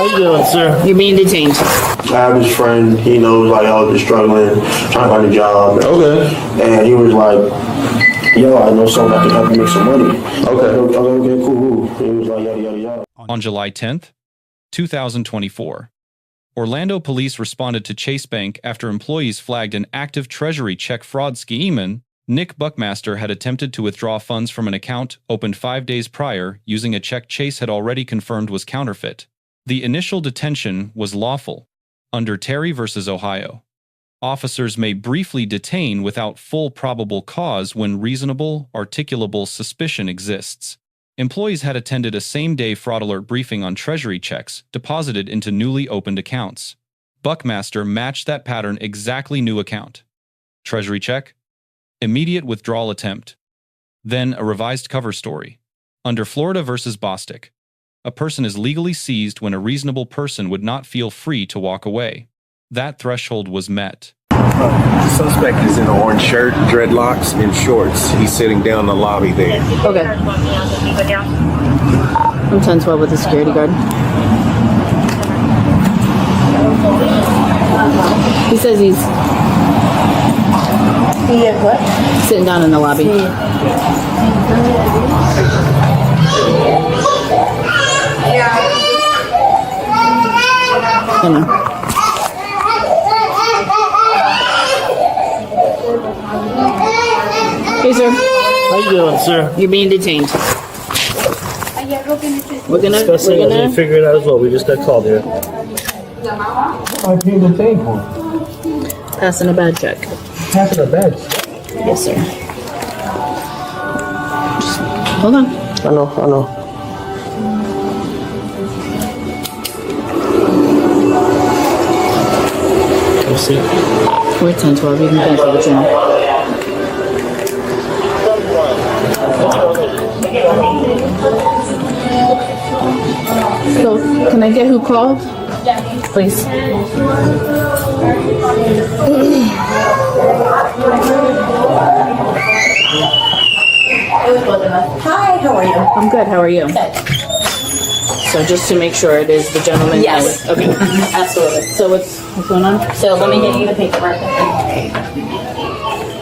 you doing, sir? You're being detained. I have this friend, he knows like I was just struggling, trying to find a job. Okay. And he was like, yo, I know someone that can help you make some money. Okay. Okay, cool. He was like, yada, yada, yada. On July 10th, 2024, Orlando police responded to Chase Bank after employees flagged an active Treasury check fraud scheme. Nick Buckmaster had attempted to withdraw funds from an account opened 5 days prior using a check Chase had already confirmed was counterfeit. The initial detention was lawful under Terry v. Ohio. Officers may briefly detain without full probable cause when reasonable, articulable suspicion exists. Employees had attended a same-day fraud alert briefing on Treasury checks deposited into newly opened accounts. Buckmaster matched that pattern exactly. New account. Treasury check. Immediate withdrawal attempt. Then a revised cover story. Under Florida v. Bostick, a person is legally seized when a reasonable person would not feel free to walk away. That threshold was met. The suspect is in an orange shirt, dreadlocks, and shorts. He's sitting down in the lobby there. Okay. I'm 1012 with the security guard. He says he's what? sitting down in the lobby. I know. Hey, sir. How you doing, sir? You're being detained. We're gonna figure it out as well. We just got called here. I'm being detained for. passing a bad check. Passing a badge. Yes, sir. Just hold on. I know. Let's see. We're 1012. You can cancel the channel. So, can I get who called? Please. Hi, how are you? I'm good. How are you? Good. So just to make sure it is the gentleman. Yes. Okay. Absolutely. So what's going on? So let me get you the paperwork.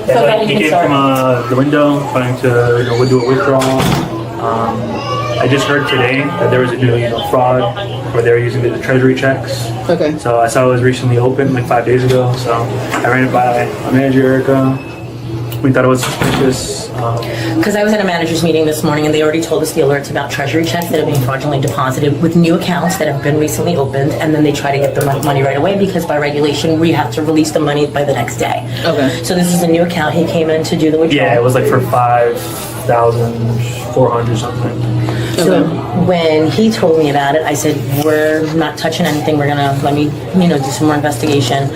So Yeah, he came from the window trying to do a withdrawal. I just heard today that there was a new fraud where they were using the Treasury checks. Okay. So I saw it was recently opened like 5 days ago. So I ran it by my manager Erica. We thought it was suspicious. Because I was at a manager's meeting this morning and they already told us the alerts about Treasury checks that are being fraudulently deposited with new accounts that have been recently opened, and then they try to get the money right away because by regulation we have to release the money by the next day. Okay. So this is a new account. He came in to do the withdrawal. Yeah, it was like for 5,400 something. So when he told me about it, I said, we're not touching anything. We're gonna let me, do some more investigation.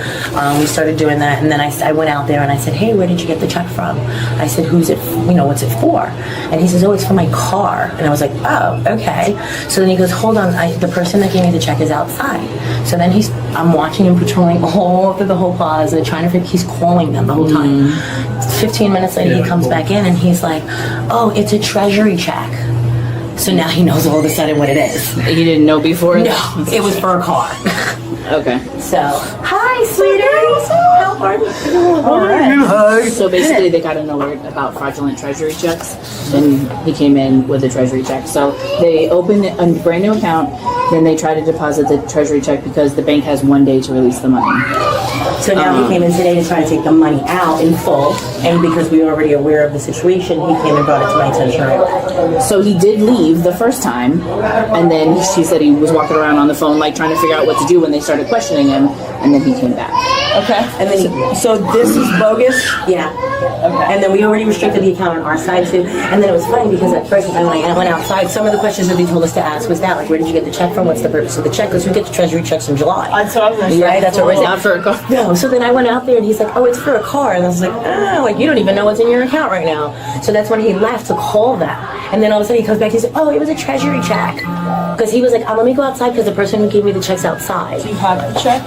We started doing that, and then I went out there and I said, hey, where did you get the check from? I said, who's it, what's it for? And he says, oh, it's for my car. And I was like, oh, okay. So then he goes, hold on, the person that gave me the check is outside. So then I'm watching him patrolling all through the whole plaza, trying to figure, he's calling them the whole time. 15 minutes later, he comes back in and he's like, oh, it's a Treasury check. So now he knows all of a sudden what it is. He didn't know before? No, it was for a car. Okay. So, hi, sweetie. How are you? All right. So basically they got an alert about fraudulent Treasury checks, and he came in with a Treasury check. So they opened a brand new account, then they try to deposit the Treasury check because the bank has 1 day to release the money. So now he came in today to try to take the money out in full, and because we were already aware of the situation, he came and brought it to my attention right away. So he did leave the first time, and then she said he was walking around on the phone like trying to figure out what to do when they started questioning him, and then he came back. Okay. And then so this is bogus? Yeah. Okay. And then we already restricted the account on our side too. And then it was funny because at first when I went outside, some of the questions that they told us to ask was that, like, where did you get the check from? What's the purpose of the check? Because we get the Treasury checks in July. That's what I was right? That's what we're not for a car. No. So then I went out there and he's like, oh, it's for a car. And I was like, you don't even know what's in your account right now. So that's when he left to call that. And then all of a sudden he comes back, he said, oh, it was a Treasury check. Because he was like, let me go outside because the person who gave me the check's outside. Do you have the check?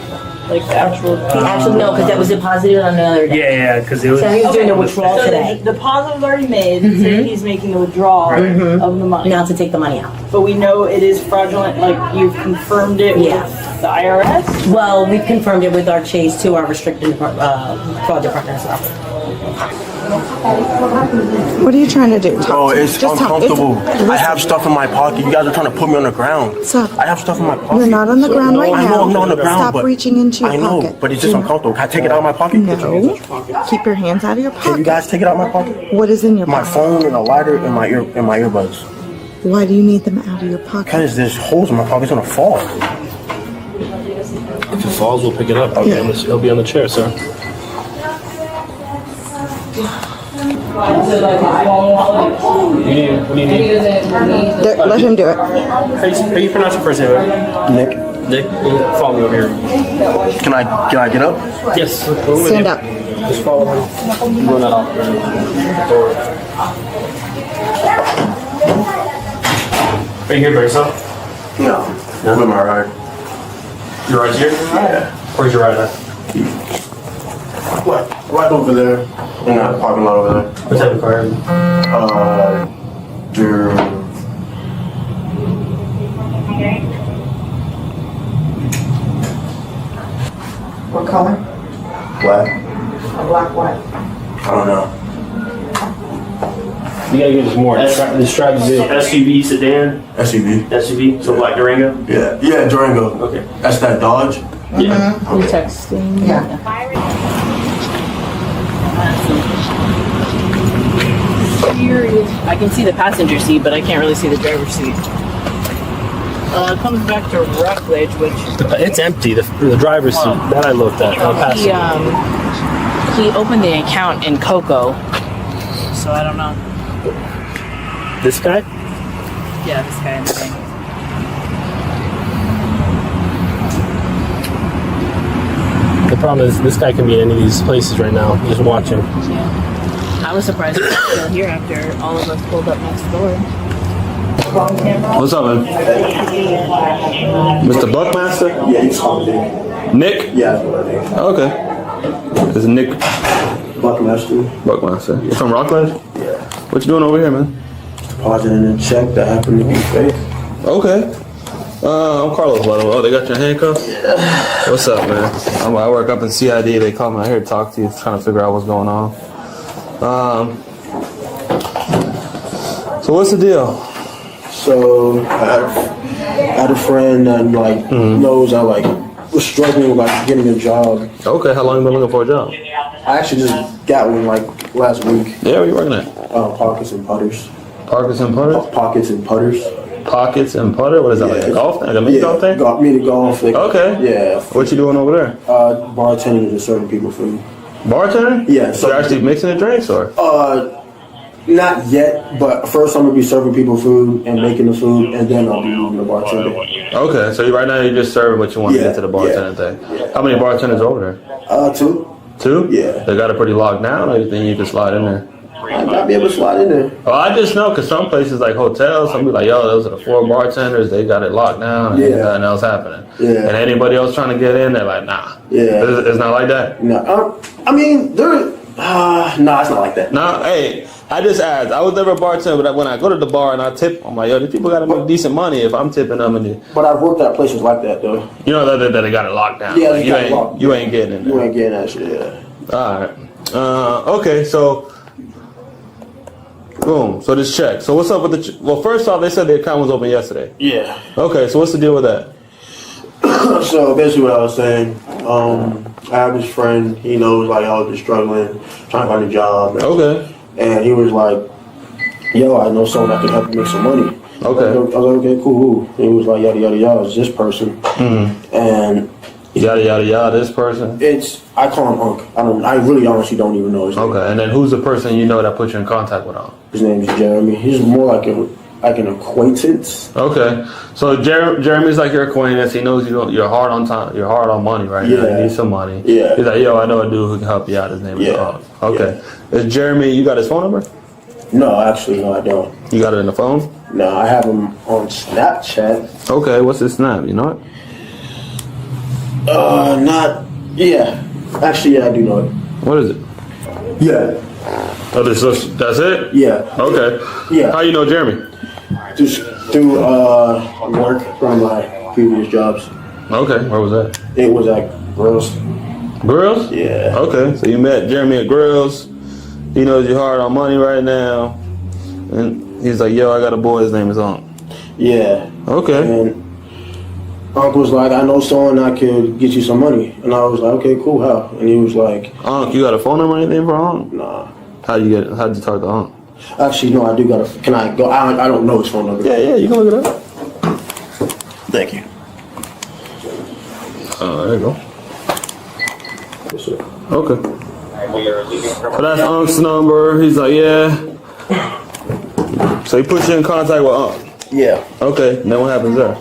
Like the actual. Actually, no, because that was deposited on the other day. Yeah, because it was. So he was doing the withdrawal So today. the deposit was already made, so he's making the withdrawal of the money. Now to take the money out. But we know it is fraudulent, like you've confirmed it Yeah. with the IRS? Well, we've confirmed it with our Chase to our restricted fraud department as well. What are you trying to do? Oh, it's Just tell- uncomfortable. it's- I have stuff in my pocket. You guys are trying to put me on the ground. Stop. I have stuff in my pocket. You're not on the ground right I know now. I'm not on the ground, Stop but reaching into your I know, pocket. but it's just uncomfortable. Can I take it out of my pocket? No. Keep your hands out of your Can you pocket. guys take it out of my pocket? What is in your My pocket? phone and a lighter and my earbuds. Why do you need them out of your pocket? Because there's holes in my pocket. It's gonna fall. If it falls, we'll pick it up. Yeah. It'll be on the chair, sir. What do you need? Let him do it. How you pronounce your first name? Nick, Nick, Follow me over here. can I get up? yes. Stand up. Just follow him. Run that off the door. Are you here by yourself? No. With my ride. Your ride's here? Yeah. Where's your ride at? What? Right over there. In that parking lot over there. What type of car? They're What color? black. A black what? I don't know. You gotta give us more. Describe the vehicle. SUV, sedan, SUV. SUV, so black Durango? Yeah. Yeah, Durango. Okay. That's that Dodge. Yeah. You texting? Yeah. I can see the passenger seat, but I can't really see the driver's seat. It comes back to Rockledge, which It's empty. The driver's seat that I looked at. I'll pass he it. he opened the account in Coco, so I don't know. This guy? Yeah, this guy in the thing. The problem is this guy can be in any of these places right now, just watching. Yeah. I was surprised he was still here after all of us pulled up next door. What's up, man? Mr. Buckmaster? Yeah, he's something. Nick? Yeah, that's what I think. Okay. This is Nick Buckmaster. Buckmaster. You from Rockledge? Yeah. What you doing over here, man? Depositing a check that happened to be fake. Okay. I'm Carlos, by the way. Oh, they got your handcuffs? Yeah. What's up, man? I work up in CID. They called me out here to talk to you, trying to figure out what's going on. So what's the deal? So I had a friend that knows I was struggling with getting a job. Okay, how long you been looking for a job? I actually just got one last week. Yeah, where you working at? Pockets and putters. Pockets and putters? Pockets and putters. Pockets and putter? What is that, like a golf thing? Like a mini golf thing? Mini golf. Okay. Yeah. What you doing over there? Bartending and serving people food. Bartender? Yeah. So you're actually mixing the drinks, or? Not yet, but first I'm gonna be serving people food and making the food, and then I'll be moving to bartending. Okay, so right now you're just serving what you want to Yeah, get to the bartending thing. How many bartenders over there? 2. 2? Yeah. They got it pretty locked down, or you think you can slide in there? I might be able to slide in there. Well, I just know because some places like hotels, some be like, yo, those are the 4 bartenders, they got it locked down, and ain't nothing else happening. Yeah. And anybody else trying to get in, they're like, nah. Yeah. It's not like that. No, I mean no, it's not like that. No, hey, I just asked. I was never a bartender, but when I go to the bar and I tip, I'm like, yo, these people got to make decent money if I'm tipping them. But I've worked at places like that though. You know that they got it locked down. Yeah, Like, they got it locked. you ain't getting in there. You ain't getting that shit. Yeah. All right. Okay, so boom. So this check. So what's up with the? Well, first off, they said the account was open yesterday. Yeah. Okay, so what's the deal with that? So basically, what I was saying, I have this friend. He knows I was just struggling, trying to find a job. Okay. And he was like, "Yo, I know someone that can help you make some money." Okay. I was like, "Okay, cool." And he was like, "Yada yada yada." It's this person, and Yada yada yada. This person. I call him Unc. I really honestly don't even know his name. Okay, and then who's the person you know that put you in contact with him? His name is Jeremy. He's more like an acquaintance. Okay, so Jeremy's like your acquaintance. He knows you're hard on time. You're hard on money right now. Yeah. You need some money. Yeah. He's like, yo, I know a dude who can help you out. His name is Carl. Okay. Yeah. Is Jeremy? You got his phone number? No, actually, no, I don't. You got it in the phone? No, I have him on Snapchat. Okay. What's his snap? You know it? Not Yeah. Actually, yeah, I do know it. What is it? Yeah. Oh, that's it? Yeah. Okay. Yeah. How you know Jeremy? Just through work from my previous jobs. Okay. Where was that? It was at Grills. Grills? Yeah. Okay. So you met Jeremy at Grills. He knows you're hard on money right now. And he's like, yo, I got a boy. His name is Unc. Yeah. Okay. And Unc was like, I know someone that could get you some money. And I was like, okay, cool, how? And he was like, Unc, you got a phone number or anything for Unc? nah. How'd you talk to Unc? Actually, no, I do got a, can I go? I don't know his phone number. Yeah, you can look it up. Thank you. There you go. Okay. So that's Unc's number. He's like, yeah. So he puts you in contact with Unc. Yeah. Okay, then what happens there?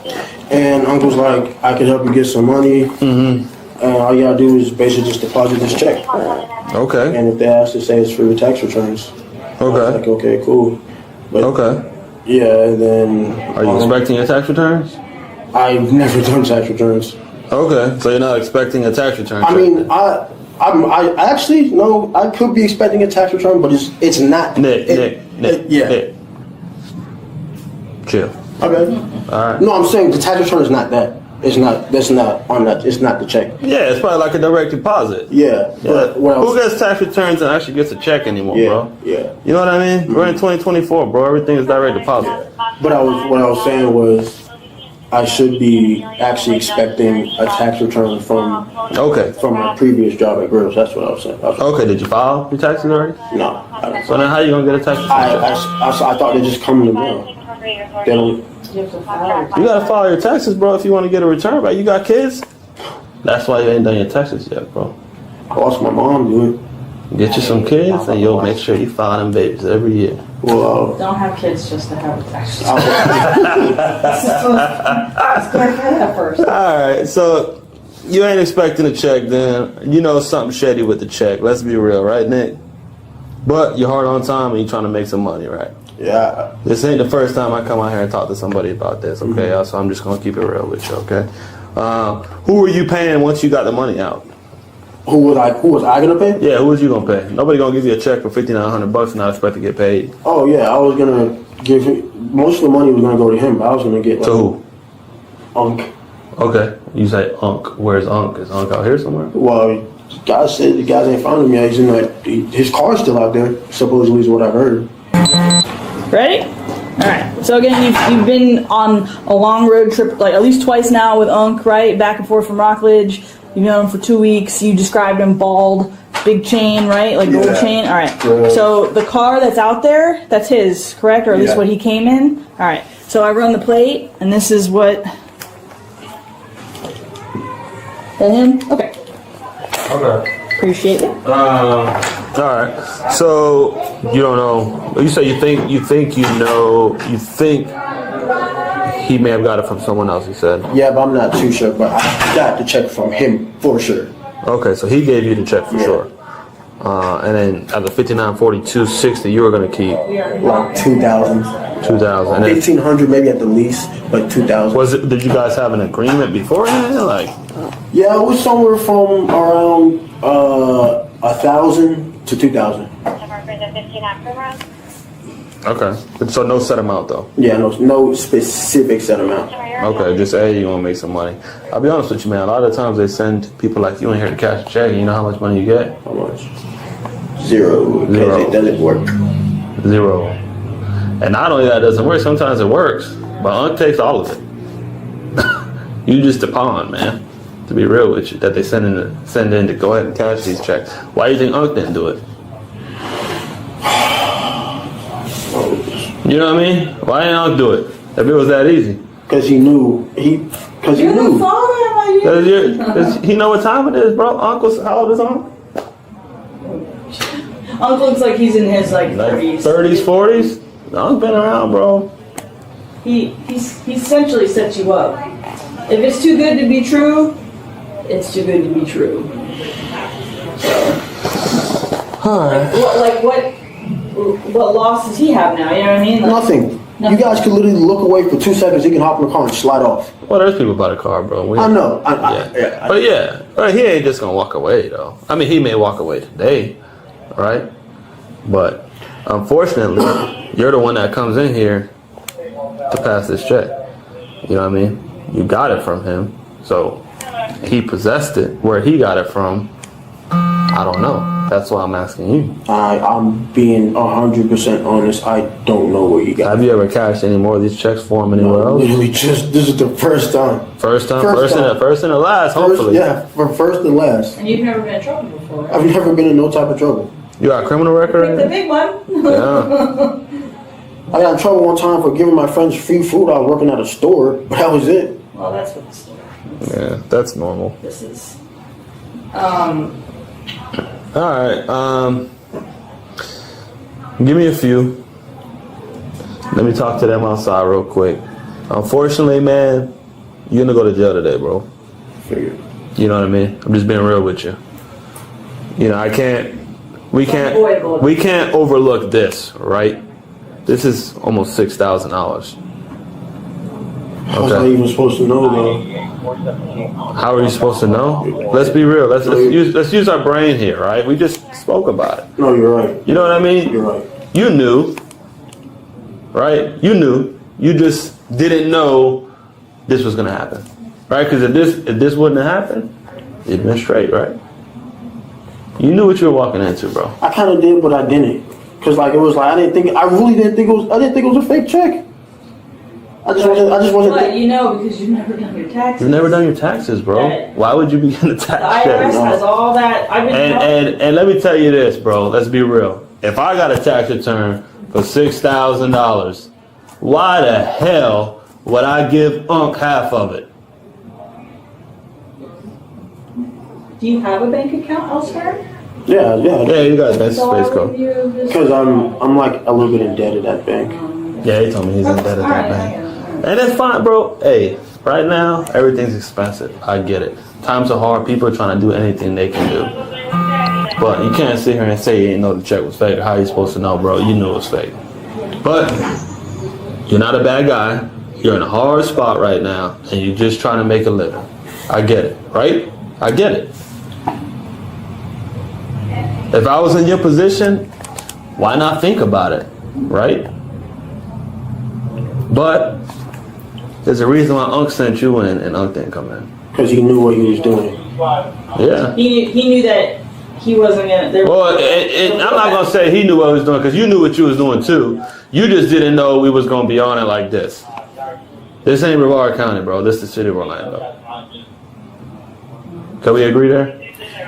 And Unc was like, I can help you get some money. Mm-hmm. And all you gotta do is basically just deposit this check. Okay. And if they ask to say it's for your tax returns. Okay. I was like, okay, cool. But okay. Yeah, and then. Are you expecting your tax returns? I've never done tax returns. Okay, so you're not expecting a tax return? I mean, I actually, no, I could be expecting a tax return, but it's not. Nick. Chill. Okay. Alright. No, I'm saying the tax return is not that. It's not on that. It's not the check. Yeah, it's probably like a direct deposit. Yeah. But who gets tax returns and actually gets a check anymore, bro? Yeah. You know what I mean? Mm-hmm. We're in 2024, bro. Everything is direct deposit. But what I was saying was, I should be actually expecting a tax return from my previous job at Grills. That's what I was saying. Okay, did you file your taxes already? No. So then how you gonna get a tax return? I thought they just come in the mail. They don't. You gotta file your taxes, bro, if you want to get a return back. You got kids? That's why you ain't done your taxes yet, bro. I watched my mom do it. Get you some kids and you'll make sure you file them babies every year. Well, don't have kids just to have a tax return. Alright, so you ain't expecting a check then. You know something shady with the check. Let's be real, right, Nick? But you're hard on time and you're trying to make some money, right? Yeah. This ain't the first time I come out here and talk to somebody about this, okay? Mm-hmm. So I'm just gonna keep it real with you, okay? Who were you paying once you got the money out? Who was I gonna pay? Yeah, who was you gonna pay? Nobody gonna give you a check for $5,900 and not expect to get paid. Oh yeah, I was gonna give him, most of the money was gonna go to him, but I was gonna get to who? Unc. Okay, you say Unc. Where's Unc? Is Unc out here somewhere? Well, guys said the guys ain't found him yet. He's in his car's still out there, supposedly is what I've heard. Ready? All right. So again, you've been on a long road trip, like at least twice now with Unc, right? Back and forth from Rockledge. You've known him for 2 weeks. You described him bald, big chain, right? Like gold chain. All right. So the car that's out there, that's his, correct? Or at least what he came in? All right. So I run the plate, and this is what... That him? Okay. Okay. Appreciate it. All right. So you don't know. You say you think he may have got it from someone else. You said. Yeah, but I'm not too sure. But I got the check from him for sure. Okay, so he gave you the check for sure. And then at the $5,942.60, you were gonna keep like $2,000. $2,000. $1,500 maybe at the least, but $2,000. Was it? Did you guys have an agreement beforehand? Like. Yeah, it was somewhere from around 1,000 to 2,000. Okay, so no set amount though. Yeah, no specific set amount. Okay, just you want to make some money. I'll be honest with you, man. A lot of times they send people like you in here to cash a check. And you know how much money you get? How much? Zero. Because it doesn't work. Zero. And not only that, it doesn't work. Sometimes it works, but Unc takes all of it. You just a pawn, man. To be real with you, that they send in to go ahead and cash these checks. Why do you think Unc didn't do it? You know what I mean? Why didn't Unc do it? If it was that easy. Because he knew. Because he knew. Because he know what time it is, bro. Uncle, how old is Unc? Unc looks like he's in his like 30s. 30s, 40s? Unc been around, bro. He essentially sets you up. If it's too good to be true, it's too good to be true. So, what loss does he have now? You know what I mean? Like, Nothing. You guys can literally look away for 2 seconds. He can hop in the car and slide off. Well, there's people by the car, bro. I know. But he ain't just gonna walk away though. I mean, he may walk away today, right? But unfortunately, you're the one that comes in here to pass this check. You know what I mean? You got it from him, so he possessed it. Where he got it from, I don't know. That's why I'm asking you. I'm being 100% honest. I don't know where you got it. Have you ever cashed any more of these checks for him anywhere else? Literally, this is the first time. First and the last, hopefully. Yeah, for first and last. And you've never been in trouble before, right? I've never been in no type of trouble. You got a criminal record? The big one. Yeah. I got in trouble one time for giving my friends free food. I was working at a store, but that was it. Well, that's what the store. Yeah, that's normal. This is. All right. Give me a few. Let me talk to them outside real quick. Unfortunately, man, you're gonna go to jail today, bro. Figured. You know what I mean? I'm just being real with you. You know, we can't overlook this, right? This is almost $6,000. How was I even supposed to know, though? How are you supposed to know? Let's be real. Let's use our brain here, right? We just spoke about it. No, you're right. You know what I mean? You're right. You knew, right? You knew. You just didn't know this was gonna happen, right? Because if this wouldn't have happened, it'd been straight, right? You knew what you were walking into, bro. I kind of did, but I didn't. Cause like it was like I really didn't think it was. I didn't think it was a fake check. I just wasn't. But you know, because you've never done your taxes. You've never done your taxes, bro. Why would you be getting a tax check? The IRS has all that. And let me tell you this, bro. Let's be real. If I got a tax return for $6,000, why the hell would I give Unc half of it? Do you have a bank account elsewhere? Yeah. You got a space code. Because I'm like a little bit indebted at bank. Yeah, he told me he's indebted at that bank. And that's fine, bro. Hey, right now, everything's expensive. I get it. Times are hard. People are trying to do anything they can do. But you can't sit here and say you didn't know the check was fake. How are you supposed to know, bro? You knew it was fake. But you're not a bad guy. You're in a hard spot right now, and you're just trying to make a living. I get it, right? I get it. If I was in your position, why not think about it, right? But there's a reason why Unc sent you in and Unc didn't come in. Because he knew what he was doing. Yeah. He knew that he wasn't gonna. Well, I'm not gonna say he knew what he was doing because you knew what you was doing too. You just didn't know we was gonna be on it like this. This ain't Brevard County, bro. This is the city of Orlando. Can we agree there?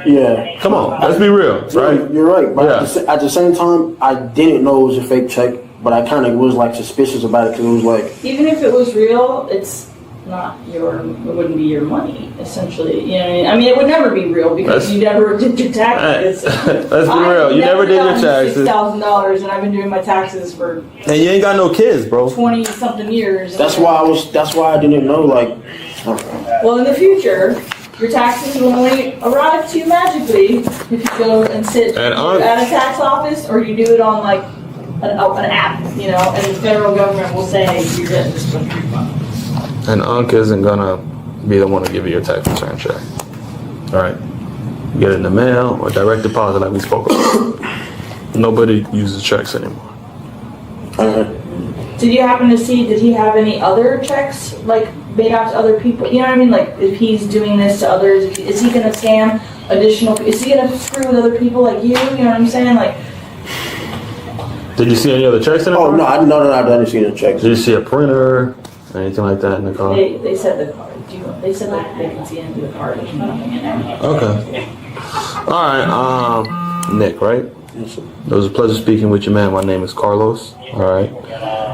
Yeah. Come on, let's be real, right? You're right. But at the same time, I didn't know it was a fake check, but I kind of was like suspicious about it because it was like. Even if it was real, it's not it wouldn't be your money, essentially. You know what I mean? I mean, it would never be real because you never did your taxes. Let's be real. You never did your taxes. $6,000, and I've been doing my taxes for. And you ain't got no kids, bro. 20-something years. That's why I didn't know, like. Well, in the future, your taxes will only arrive to you magically if you go and sit at a tax office or you do it on like an app, you know, and the federal government will say you're getting this refund. And Unc isn't gonna be the one to give you your tax return check. All right, you get it in the mail or direct deposit, like we spoke about. Nobody uses checks anymore. Did you happen to see? Did he have any other checks like made out to other people? You know what I mean? Like if he's doing this to others, is he gonna scam additional? Is he gonna screw with other people like you? You know what I'm saying? Like. Did you see any other checks in the car? Oh no, I didn't see any checks. Did you see a printer? Anything like that in the car? They said the card. They said like they can see into the card. There's nothing in there. Okay. All right. Nick, right? Yes, sir. It was a pleasure speaking with you, man. My name is Carlos. All right.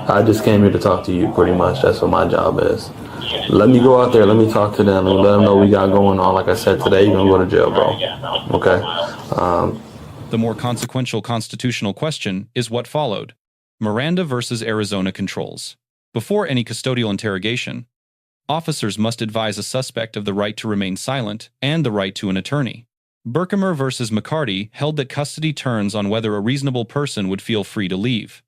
I just came here to talk to you, pretty much. That's what my job is. Let me go out there. Let me talk to them and let them know what we got going on. Like I said today, you're gonna go to jail, bro. Okay. The more consequential constitutional question is what followed. Miranda versus Arizona controls. Before any custodial interrogation, officers must advise a suspect of the right to remain silent and the right to an attorney. Berkemer versus McCarty held that custody turns on whether a reasonable person would feel free to leave,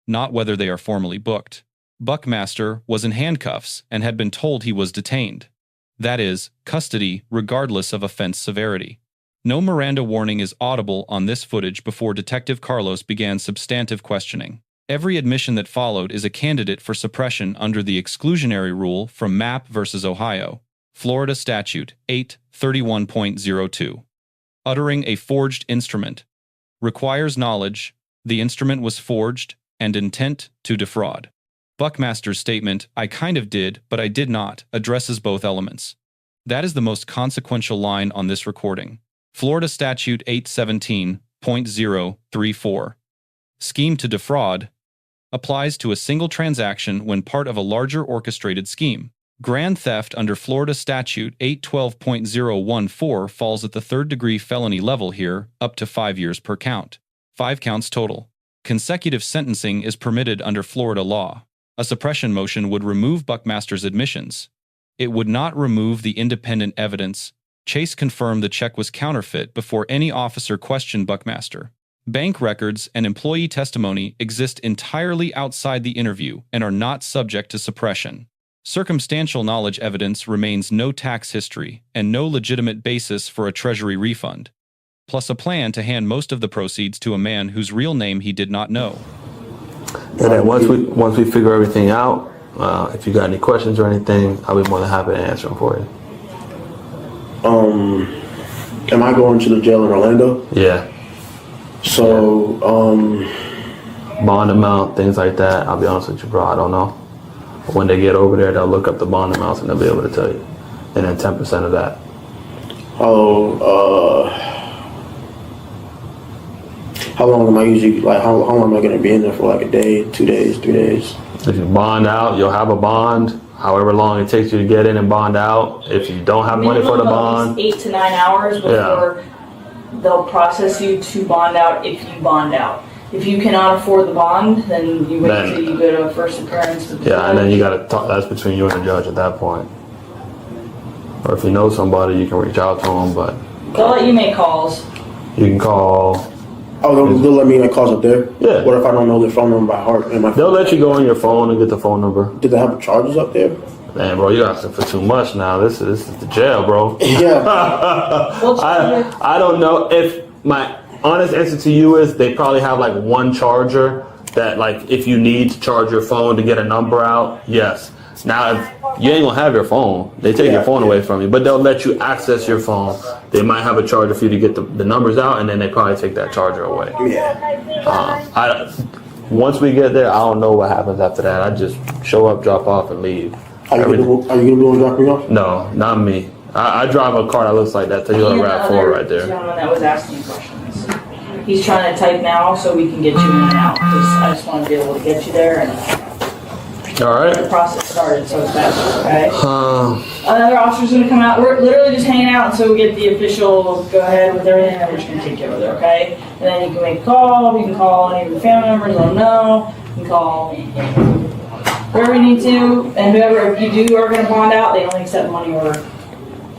not whether they are formally booked. Buckmaster was in handcuffs and had been told he was detained. That is, custody regardless of offense severity. No Miranda warning is audible on this footage before Detective Carlos began substantive questioning. Every admission that followed is a candidate for suppression under the exclusionary rule from Mapp versus Ohio, Florida Statute 831.02. Uttering a forged instrument requires knowledge the instrument was forged and intent to defraud. Buckmaster's statement, "I kind of did, but I did not," addresses both elements. That is the most consequential line on this recording. Florida Statute 817.034. Scheme to defraud applies to a single transaction when part of a larger orchestrated scheme. Grand theft under Florida Statute 812.014 falls at the third-degree felony level here, up to 5 years per count. 5 counts total. Consecutive sentencing is permitted under Florida law. A suppression motion would remove Buckmaster's admissions. It would not remove the independent evidence. Chase confirmed the check was counterfeit before any officer questioned Buckmaster. Bank records and employee testimony exist entirely outside the interview and are not subject to suppression. Circumstantial knowledge evidence remains no tax history and no legitimate basis for a Treasury refund, plus a plan to hand most of the proceeds to a man whose real name he did not know. And then once we figure everything out, if you got any questions or anything, I'll be more than happy to answer them for you. Am I going to the jail in Orlando? Yeah. So, bond amount, things like that, I'll be honest with you, bro, I don't know. But when they get over there, they'll look up the bond amounts and they'll be able to tell you. And then 10% of that. How long am I usually, like, how long am I going to be in there for, like a day, 2 days, 3 days? If you bond out, you'll have a bond, however long it takes you to get in and bond out. If you don't have money for the bond. 8 to 9 hours before they'll process you to bond out if you bond out. If you cannot afford the bond, then you wait until you go to a first appearance with the judge. And then you got to talk, that's between you and the judge at that point. Or if you know somebody, you can reach out to them, but. They'll let you make calls. You can call. Oh, they'll let me make calls up there? Yeah. What if I don't know their phone number by heart? They'll let you go on your phone and get the phone number. Do they have charges up there? Man, bro, you're asking for too much now. This is the jail, bro. Yeah. I don't know. If my honest answer to you is they probably have like one charger that, like, if you need to charge your phone to get a number out, yes. Now, if you ain't gonna have your phone, they take your phone away from you, but they'll let you access your phone. They might have a charger for you to get the numbers out, and then they probably take that charger away. Yeah. Once we get there, I don't know what happens after that. I just show up, drop off, and leave. Are you gonna be able to drop me off? No, not me. I drive a car that looks like that Toyota RAV4 right there. The gentleman that was asking you questions. He's trying to type now so we can get you in and out. I just want to be able to get you there and all right. The process started, so it's fast. Okay. Another officer's gonna come out. We're literally just hanging out until we get the official go ahead with everything, and we're just gonna take you over there. Okay. And then you can make a call. You can call any of your family members. Let them know. You can call whoever you need to, and whoever, if you do are gonna bond out, they only accept money or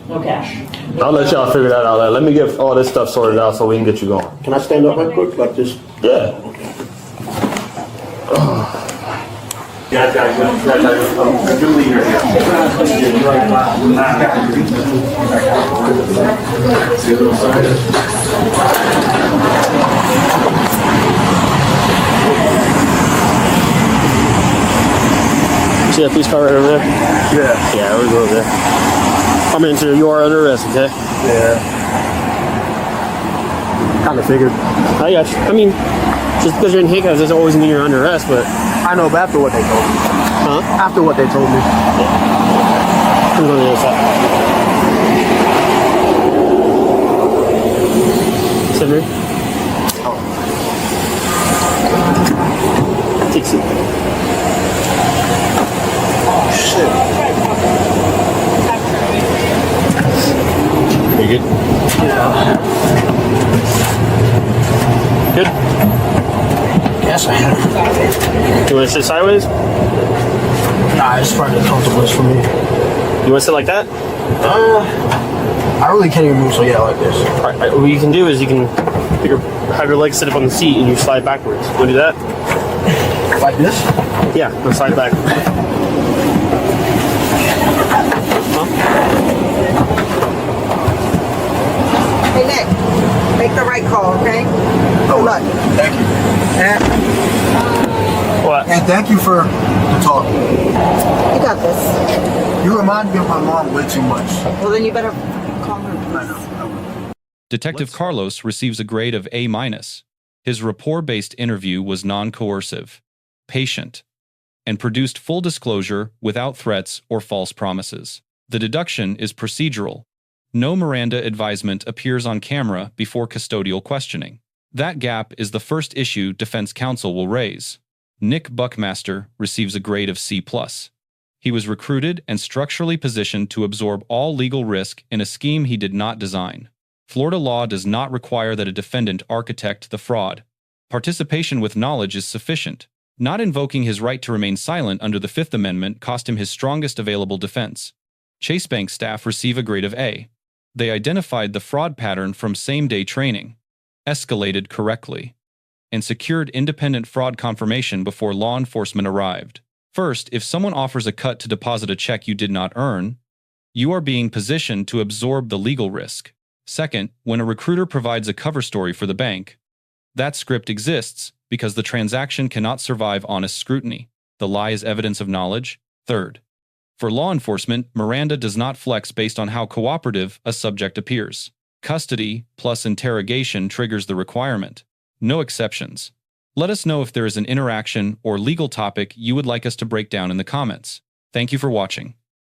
no cash. I'll let y'all figure that out. Let me get all this stuff sorted out so we can get you going. Can I stand up right quick, like this? Yeah. See that police car right over there? Yeah. Yeah, we'll go over there. I'm into you are under arrest, okay? Yeah. Kind of figured. I got you. I mean, just because you're in handcuffs doesn't always mean you're under arrest, but I know, but after what they told me. huh? After what they told me. Who's on the other side? Sit here. Take a seat. Oh, shit. You good? Yeah. Good? Yes, I am. You want to sit sideways? Nah, it's probably the comfortablest for me. You want to sit like that? I really can't even move, so yeah, like this. All right, what you can do is you can have your legs sit up on the seat and you slide backwards. Want to do that? Like this? Yeah, the side back. Hey, Nick, make the right call, okay? Good luck. Thank you. What? And thank you for the talk. You got this. You remind me of my mom way too much. Well, then you better call her. I know. Detective Carlos receives a grade of A-. His rapport-based interview was non-coercive, patient, and produced full disclosure without threats or false promises. The deduction is procedural. No Miranda advisement appears on camera before custodial questioning. That gap is the first issue defense counsel will raise. Nick Buckmaster receives a grade of C+. He was recruited and structurally positioned to absorb all legal risk in a scheme he did not design. Florida law does not require that a defendant architect the fraud. Participation with knowledge is sufficient. Not invoking his right to remain silent under the Fifth Amendment cost him his strongest available defense. Chase Bank staff receive a grade of A. They identified the fraud pattern from same-day training, escalated correctly, and secured independent fraud confirmation before law enforcement arrived. First, if someone offers a cut to deposit a check you did not earn, you are being positioned to absorb the legal risk. Second, when a recruiter provides a cover story for the bank, that script exists because the transaction cannot survive honest scrutiny. The lie is evidence of knowledge. Third, for law enforcement, Miranda does not flex based on how cooperative a subject appears. Custody plus interrogation triggers the requirement. No exceptions. Let us know if there is an interaction or legal topic you would like us to break down in the comments. Thank you for watching.